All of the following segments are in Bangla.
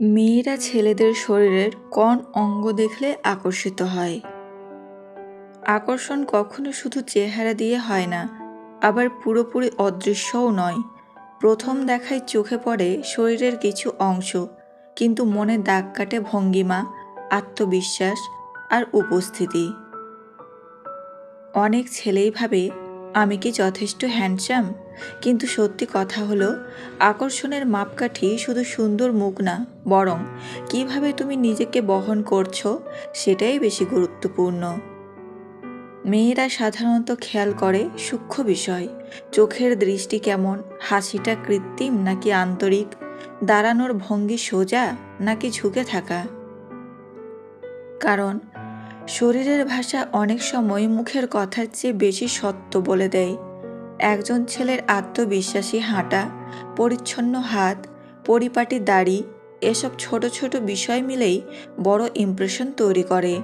মেয়েরা ছেলেদের শরীরের কোন অঙ্গ দেখলে আকর্ষিত হয়? আকর্ষণ কখনো শুধু চেহারা দিয়ে হয় না, আবার পুরোপুরি অদৃশ্যও নয়। প্রথম দেখায় চোখে পড়ে শরীরের কিছু অংশ, কিন্তু মনে দাগ কাটে ভঙ্গিমা, আত্মবিশ্বাস আর উপস্থিতি। অনেক ছেলেই ভাবে, আমি কি যথেষ্ট হ্যান্ডসাম? কিন্তু সত্যি কথা হলো, আকর্ষণের মাপকাঠি শুধু সুন্দর মুখ না, বরং কিভাবে তুমি নিজেকে বহন করছো সেটাই বেশি গুরুত্বপূর্ণ। মেয়েরা সাধারণত খেয়াল করে সূক্ষ্ম বিষয়: চোখের দৃষ্টি কেমন, হাসিটা কৃত্রিম নাকি আন্তরিক, দাঁড়ানোর ভঙ্গি সোজা নাকি ঝুঁকে থাকা। কারণ শরীরের ভাষা অনেক সময় মুখের কথার চেয়ে বেশি সত্য বলে দেয়। একজন ছেলের আত্মবিশ্বাসী হাঁটা, পরিচ্ছন্ন হাত, পরিপাটি দাড়ি, এসব ছোট ছোট বিষয় মিলেই বড় ইমপ্রেশন তৈরি করে।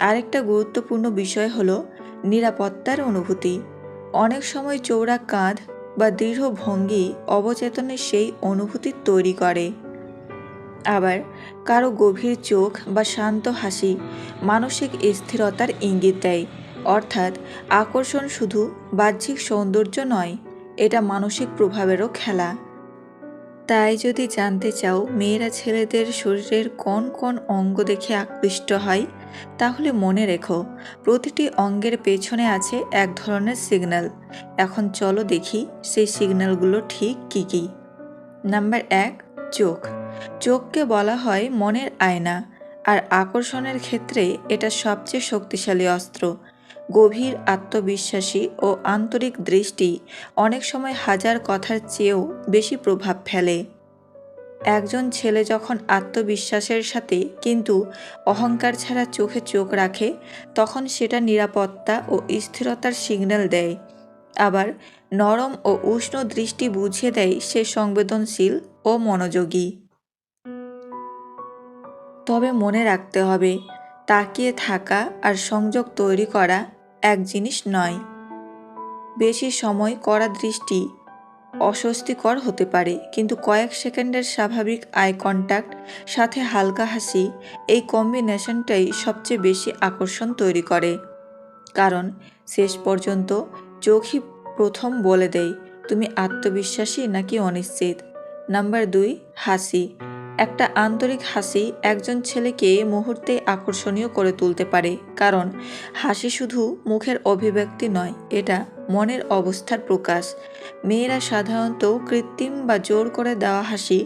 আরেকটা গুরুত্বপূর্ণ বিষয় হলো নিরাপত্তার অনুভূতি। অনেক সময় চওড়া কাঁধ বা দৃঢ় ভঙ্গি অবচেতনে সেই অনুভূতি তৈরি করে। আবার কারো গভীর চোখ বা শান্ত হাসি মানসিক স্থিরতার ইঙ্গিত দেয়। অর্থাৎ আকর্ষণ শুধু বাহ্যিক সৌন্দর্য নয়, এটা মানসিক প্রভাবেরও খেলা। তাই যদি জানতে চাও মেয়েরা ছেলেদের শরীরের কোন কোন অঙ্গ দেখে আকৃষ্ট হয়, তাহলে মনে রেখো, প্রতিটি অঙ্গের পেছনে আছে এক ধরনের সিগন্যাল। এখন চলো দেখি সেই সিগন্যালগুলো ঠিক কী কী। নাম্বার 1, চোখ। চোখকে বলা হয় মনের আয়না, আর আকর্ষণের ক্ষেত্রে এটা সবচেয়ে শক্তিশালী অস্ত্র। গভীর, আত্মবিশ্বাসী ও আন্তরিক দৃষ্টি অনেক সময় হাজার কথার চেয়েও বেশি প্রভাব ফেলে। একজন ছেলে যখন আত্মবিশ্বাসের সাথে কিন্তু অহংকার ছাড়া চোখে চোখ রাখে, তখন সেটা নিরাপত্তা ও স্থিরতার সিগন্যাল দেয়। আবার নরম ও উষ্ণ দৃষ্টি বুঝিয়ে দেয় সে সংবেদনশীল ও মনোযোগী। তবে মনে রাখতে হবে, তাকিয়ে থাকা আর সংযোগ তৈরি করা এক জিনিস নয়। বেশি সময় কড়া দৃষ্টি অস্বস্তিকর হতে পারে, কিন্তু কয়েক সেকেন্ডের স্বাভাবিক আই কন্ট্যাক্ট সাথে হালকা হাসি, এই কম্বিনেশনটাই সবচেয়ে বেশি আকর্ষণ তৈরি করে। কারণ শেষ পর্যন্ত চোখই প্রথম বলে দেয় তুমি আত্মবিশ্বাসী নাকি অনিশ্চিত। নাম্বার 2, হাসি। একটা আন্তরিক হাসি একজন ছেলেকে মুহূর্তে আকর্ষণীয় করে তুলতে পারে। কারণ হাসি শুধু মুখের অভিব্যক্তি নয়, এটা মনের অবস্থার প্রকাশ। মেয়েরা সাধারণত কৃত্রিম বা জোর করে দেওয়া হাসি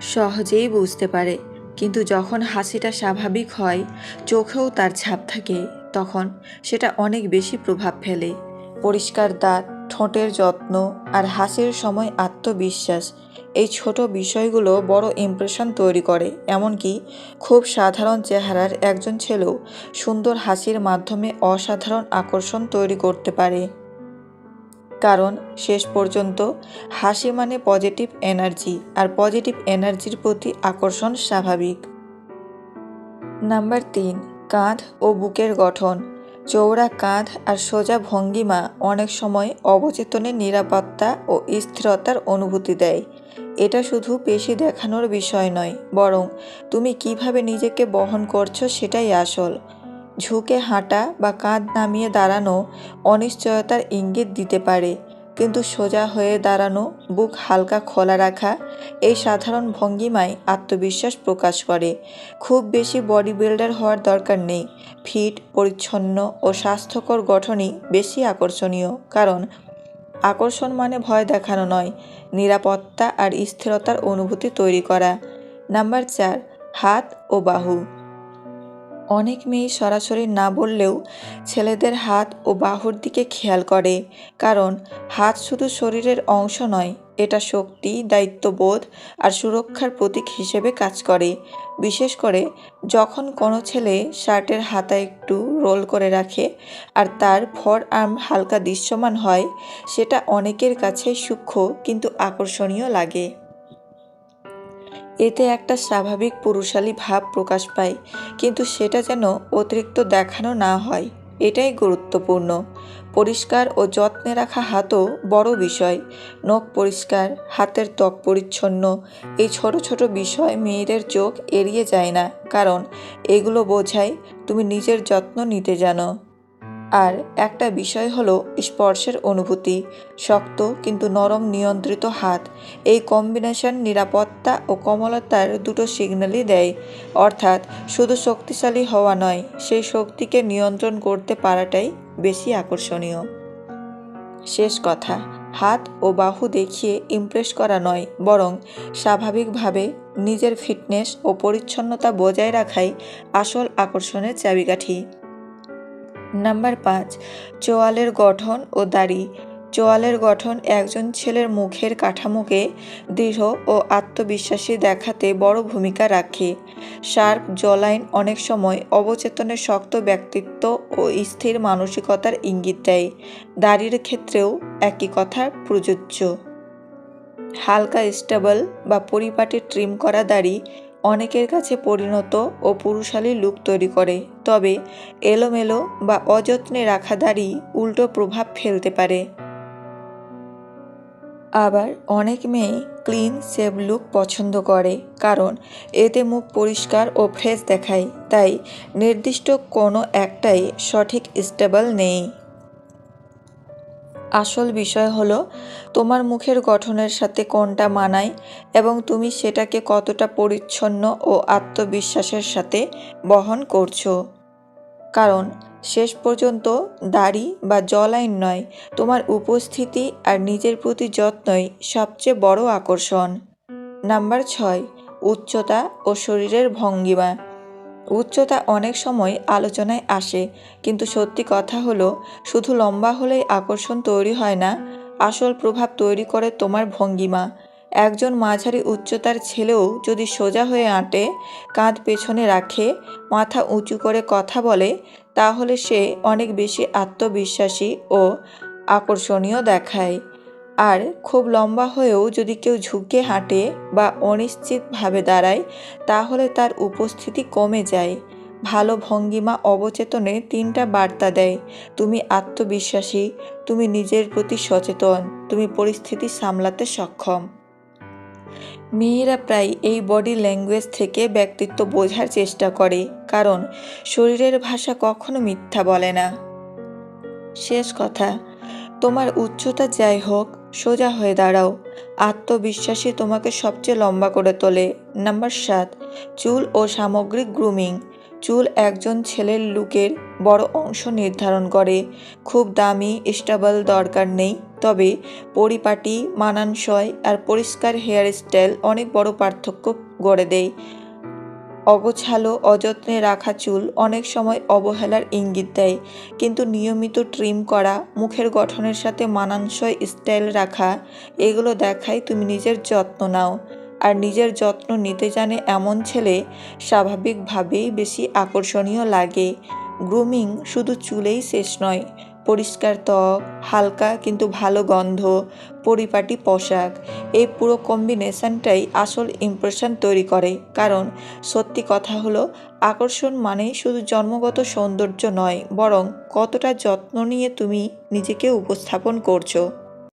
সহজেই বুঝতে পারে, কিন্তু যখন হাসিটা স্বাভাবিক হয়, চোখেও তার ছাপ থাকে, তখন সেটা অনেক বেশি প্রভাব ফেলে। পরিষ্কার দাঁত, ঠোঁটের যত্ন আর হাসির সময় আত্মবিশ্বাস, এই ছোট বিষয়গুলো বড় ইমপ্রেশন তৈরি করে। এমনকি খুব সাধারণ চেহারার একজন ছেলেও সুন্দর হাসির মাধ্যমে অসাধারণ আকর্ষণ তৈরি করতে পারে। কারণ শেষ পর্যন্ত হাসি মানে পজিটিভ এনার্জি, আর পজিটিভ এনার্জির প্রতি আকর্ষণ স্বাভাবিক। নাম্বার 3, কাঁধ ও বুকের গঠন। চওড়া কাঁধ আর সোজা ভঙ্গিমা অনেক সময় অবচেতনে নিরাপত্তা ও স্থিরতার অনুভূতি দেয়। এটা শুধু পেশি দেখানোর বিষয় নয়, বরং তুমি কিভাবে নিজেকে বহন করছো সেটাই আসল। ঝুঁকে হাঁটা বা কাঁধ নামিয়ে দাঁড়ানো অনিশ্চয়তার ইঙ্গিত দিতে পারে, কিন্তু সোজা হয়ে দাঁড়ানো, বুক হালকা খোলা রাখা, এই সাধারণ ভঙ্গিমায় আত্মবিশ্বাস প্রকাশ করে। খুব বেশি বডি বিল্ডার হওয়ার দরকার নেই, ফিট, পরিচ্ছন্ন ও স্বাস্থ্যকর গঠনই বেশি আকর্ষণীয়। কারণ আকর্ষণ মানে ভয় দেখানো নয়, নিরাপত্তা আর স্থিরতার অনুভূতি তৈরি করা। নাম্বার 4, হাত ও বাহু। অনেক মেয়ে সরাসরি না বললেও ছেলেদের হাত ও বাহুর দিকে খেয়াল করে। কারণ হাত শুধু শরীরের অংশ নয়, এটা শক্তি, দায়িত্ববোধ আর সুরক্ষার প্রতীক হিসেবে কাজ করে। বিশেষ করে যখন কোনো ছেলে শার্টের হাতা একটু রোল করে রাখে আর তার ফর আর্ম হালকা দৃশ্যমান হয়, সেটা অনেকের কাছে সূক্ষ্ম কিন্তু আকর্ষণীয় লাগে। এতে একটা স্বাভাবিক পুরুষালী ভাব প্রকাশ পায়, কিন্তু সেটা যেন অতিরিক্ত দেখানো না হয়, এটাই গুরুত্বপূর্ণ। পরিষ্কার ও যত্নে রাখা হাতও বড় বিষয়। নখ পরিষ্কার, হাতের ত্বক পরিচ্ছন্ন, এই ছোট ছোট বিষয় মেয়েদের চোখ এড়িয়ে যায় না, কারণ এগুলো বোঝায় তুমি নিজের যত্ন নিতে জানো। আর একটা বিষয় হলো স্পর্শের অনুভূতি। শক্ত কিন্তু নরম নিয়ন্ত্রিত হাত, এই কম্বিনেশন নিরাপত্তা ও কোমলতার দুটো সিগন্যালই দেয়। অর্থাৎ শুধু শক্তিশালী হওয়া নয়, সেই শক্তিকে নিয়ন্ত্রণ করতে পারাটাই বেশি আকর্ষণীয়। শেষ কথা, হাত ও বাহু দেখিয়ে ইমপ্রেস করা নয়, বরং স্বাভাবিকভাবে নিজের ফিটনেস ও পরিচ্ছন্নতা বজায় রাখাই আসল আকর্ষণের চাবিকাঠি। নাম্বার 5, চোয়ালের গঠন ও দাড়ি। চোয়ালের গঠন একজন ছেলের মুখের কাঠামোকে দৃঢ় ও আত্মবিশ্বাসী দেখাতে বড় ভূমিকা রাখে। শার্প জলাইন অনেক সময় অবচেতনে শক্ত ব্যক্তিত্ব ও স্থির মানসিকতার ইঙ্গিত দেয়। দাড়ির ক্ষেত্রেও একই কথা প্রযোজ্য। হালকা স্টেবল বা পরিপাটি ট্রিম করা দাড়ি অনেকের কাছে পরিণত ও পুরুষালী লুক তৈরি করে, তবে এলোমেলো বা অযত্নে রাখা দাড়ি উল্টো প্রভাব ফেলতে পারে। আবার অনেক মেয়ে ক্লিন শেভ লুক পছন্দ করে, কারণ এতে মুখ পরিষ্কার ও ফ্রেশ দেখায়। তাই নির্দিষ্ট কোনো একটাই সঠিক স্টেবল নেই। আসল বিষয় হলো তোমার মুখের গঠনের সাথে কোনটা মানায় এবং তুমি সেটাকে কতটা পরিচ্ছন্ন ও আত্মবিশ্বাসের সাথে বহন করছো। কারণ শেষ পর্যন্ত দাড়ি বা জলাইন নয়, তোমার উপস্থিতি আর নিজের প্রতি যত্নই সবচেয়ে বড় আকর্ষণ। নাম্বার 6, উচ্চতা ও শরীরের ভঙ্গিমা। উচ্চতা অনেক সময় আলোচনায় আসে, কিন্তু সত্যি কথা হলো শুধু লম্বা হলেই আকর্ষণ তৈরি হয় না, আসল প্রভাব তৈরি করে তোমার ভঙ্গিমা। একজন মাঝারি উচ্চতার ছেলেও যদি সোজা হয়ে হাঁটে, কাঁধ পেছনে রাখে, মাথা উঁচু করে কথা বলে, তাহলে সে অনেক বেশি আত্মবিশ্বাসী ও আকর্ষণীয় দেখায়। আর খুব লম্বা হয়েও যদি কেউ ঝুঁকে হাঁটে বা অনিশ্চিতভাবে দাঁড়ায়, তাহলে তার উপস্থিতি কমে যায়। ভালো ভঙ্গিমা অবচেতনে 3টা বার্তা দেয়: তুমি আত্মবিশ্বাসী, তুমি নিজের প্রতি সচেতন, তুমি পরিস্থিতি সামলাতে সক্ষম। মেয়েরা প্রায় এই বডি ল্যাঙ্গুয়েজ থেকে ব্যক্তিত্ব বোঝার চেষ্টা করে, কারণ শরীরের ভাষা কখনো মিথ্যা বলে না। শেষ কথা, তোমার উচ্চতা যাই হোক, সোজা হয়ে দাঁড়াও। আত্মবিশ্বাসী তোমাকে সবচেয়ে লম্বা করে তোলে। নাম্বার 7, চুল ও সামগ্রিক গ্রুমিং। চুল একজন ছেলের লুকের বড় অংশ নির্ধারণ করে। খুব দামি স্টেবল দরকার নেই, তবে পরিপাটি, মানানসই আর পরিষ্কার হেয়ার স্টাইল অনেক বড় পার্থক্য গড়ে দেয়। অগোছালো, অযত্নে রাখা চুল অনেক সময় অবহেলার ইঙ্গিত দেয়, কিন্তু নিয়মিত ট্রিম করা, মুখের গঠনের সাথে মানানসই স্টাইল রাখা, এগুলো দেখায় তুমি নিজের যত্ন নাও। আর নিজের যত্ন নিতে জানে এমন ছেলে স্বাভাবিকভাবেই বেশি আকর্ষণীয় লাগে। গ্রুমিং শুধু চুলেই শেষ নয়, পরিষ্কার ত্বক, হালকা কিন্তু ভালো গন্ধ, পরিপাটি পোশাক, এই পুরো কম্বিনেশনটাই আসল ইমপ্রেশন তৈরি করে। কারণ সত্যি কথা হলো, আকর্ষণ মানেই শুধু জন্মগত সৌন্দর্য নয়, বরং কতটা যত্ন নিয়ে তুমি নিজেকে উপস্থাপন করছো।